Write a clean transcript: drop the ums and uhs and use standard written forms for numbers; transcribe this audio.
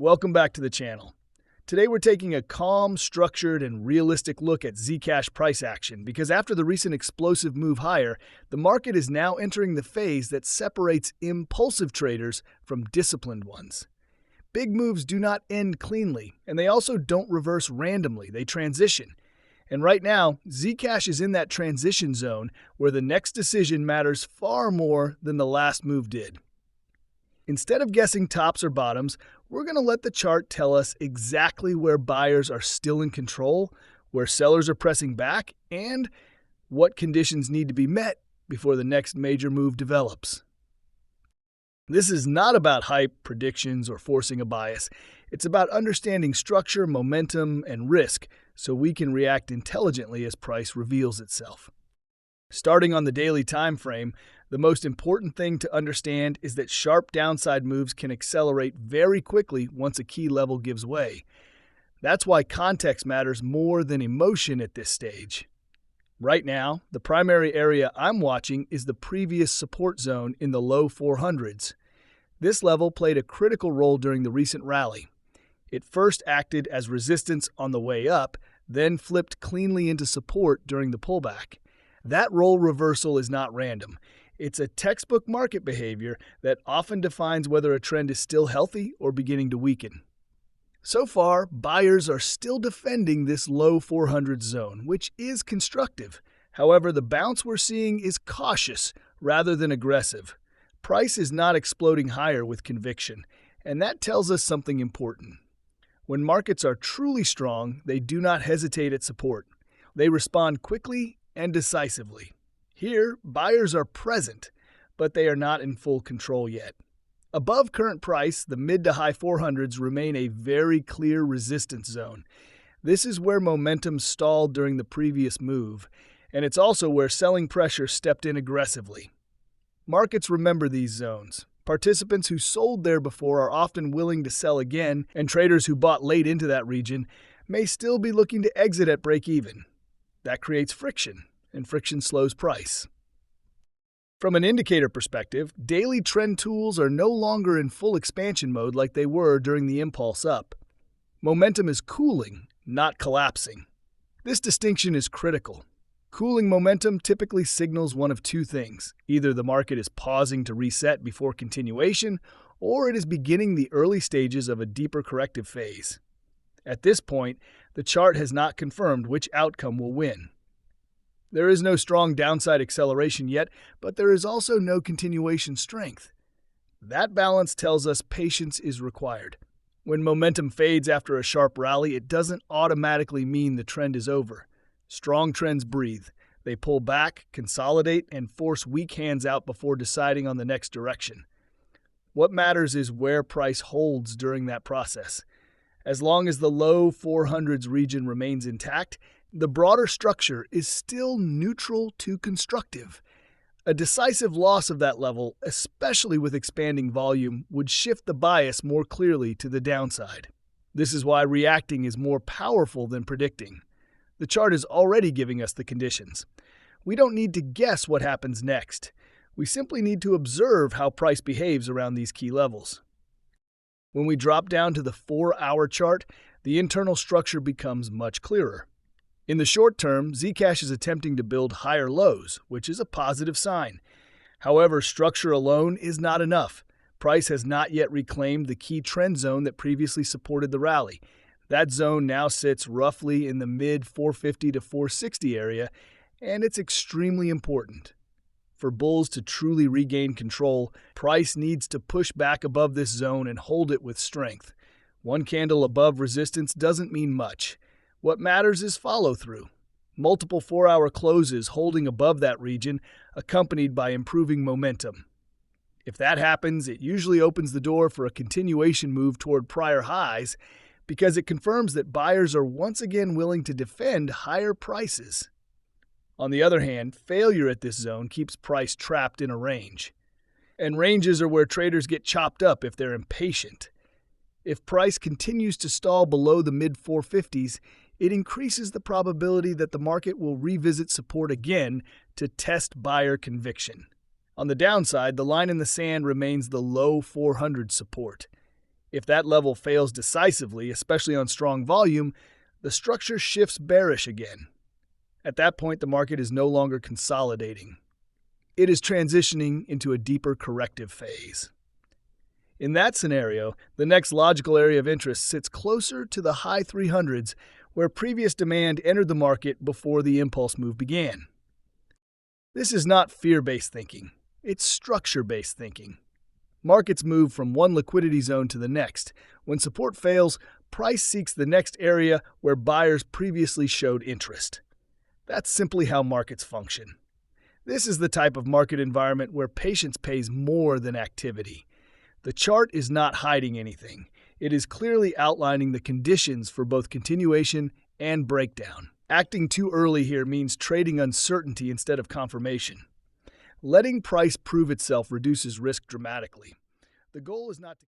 Welcome back to the channel. Today we're taking a calm, structured, and realistic look at Zcash price action because after the recent explosive move higher, the market is now entering the phase that separates impulsive traders from disciplined ones. Big moves do not end cleanly, and they also don't reverse randomly, they transition. And right now, Zcash is in that transition zone where the next decision matters far more than the last move did. Instead of guessing tops or bottoms, we're going to let the chart tell us exactly where buyers are still in control, where sellers are pressing back, and what conditions need to be met before the next major move develops. This is not about hype, predictions, or forcing a bias. It's about understanding structure, momentum, and risk so we can react intelligently as price reveals itself. Starting on the daily time frame, the most important thing to understand is that sharp downside moves can accelerate very quickly once a key level gives way. That's why context matters more than emotion at this stage. Right now, the primary area I'm watching is the previous support zone in the low 400s. This level played a critical role during the recent rally. It first acted as resistance on the way up, then flipped cleanly into support during the pullback. That role reversal is not random. It's a textbook market behavior that often defines whether a trend is still healthy or beginning to weaken. So far, buyers are still defending this low 400 zone, which is constructive. However, the bounce we're seeing is cautious rather than aggressive. Price is not exploding higher with conviction, and that tells us something important. When markets are truly strong, they do not hesitate at support. They respond quickly and decisively. Here, buyers are present, but they are not in full control yet. Above current price, the mid to high 400s remain a very clear resistance zone. This is where momentum stalled during the previous move, and it's also where selling pressure stepped in aggressively. Markets remember these zones. Participants who sold there before are often willing to sell again, and traders who bought late into that region may still be looking to exit at break-even. That creates friction, and friction slows price. From an indicator perspective, daily trend tools are no longer in full expansion mode like they were during the impulse up. Momentum is cooling, not collapsing. This distinction is critical. Cooling momentum typically signals one of two things. Either the market is pausing to reset before continuation, or it is beginning the early stages of a deeper corrective phase. At this point, the chart has not confirmed which outcome will win. There is no strong downside acceleration yet, but there is also no continuation strength. That balance tells us patience is required. When momentum fades after a sharp rally, it doesn't automatically mean the trend is over. Strong trends breathe. They pull back, consolidate, and force weak hands out before deciding on the next direction. What matters is where price holds during that process. As long as the low 400s region remains intact, the broader structure is still neutral to constructive. A decisive loss of that level, especially with expanding volume, would shift the bias more clearly to the downside. This is why reacting is more powerful than predicting. The chart is already giving us the conditions. We don't need to guess what happens next. We simply need to observe how price behaves around these key levels. When we drop down to the 4-hour chart, the internal structure becomes much clearer. In the short term, Zcash is attempting to build higher lows, which is a positive sign. However, structure alone is not enough. Price has not yet reclaimed the key trend zone that previously supported the rally. That zone now sits roughly in the mid 450 to 460 area, and it's extremely important. For bulls to truly regain control, price needs to push back above this zone and hold it with strength. One candle above resistance doesn't mean much. What matters is follow-through. Multiple 4-hour closes holding above that region, accompanied by improving momentum. If that happens, it usually opens the door for a continuation move toward prior highs, because it confirms that buyers are once again willing to defend higher prices. On the other hand, failure at this zone keeps price trapped in a range. And ranges are where traders get chopped up if they're impatient. If price continues to stall below the mid-450s, it increases the probability that the market will revisit support again to test buyer conviction. On the downside, the line in the sand remains the low 400 support. If that level fails decisively, especially on strong volume, the structure shifts bearish again. At that point, the market is no longer consolidating. It is transitioning into a deeper corrective phase. In that scenario, the next logical area of interest sits closer to the high 300s, where previous demand entered the market before the impulse move began. This is not fear-based thinking. It's structure-based thinking. Markets move from one liquidity zone to the next. When support fails, price seeks the next area where buyers previously showed interest. That's simply how markets function. This is the type of market environment where patience pays more than activity. The chart is not hiding anything. It is clearly outlining the conditions for both continuation and breakdown. Acting too early here means trading uncertainty instead of confirmation. Letting price prove itself reduces risk dramatically. The goal is not to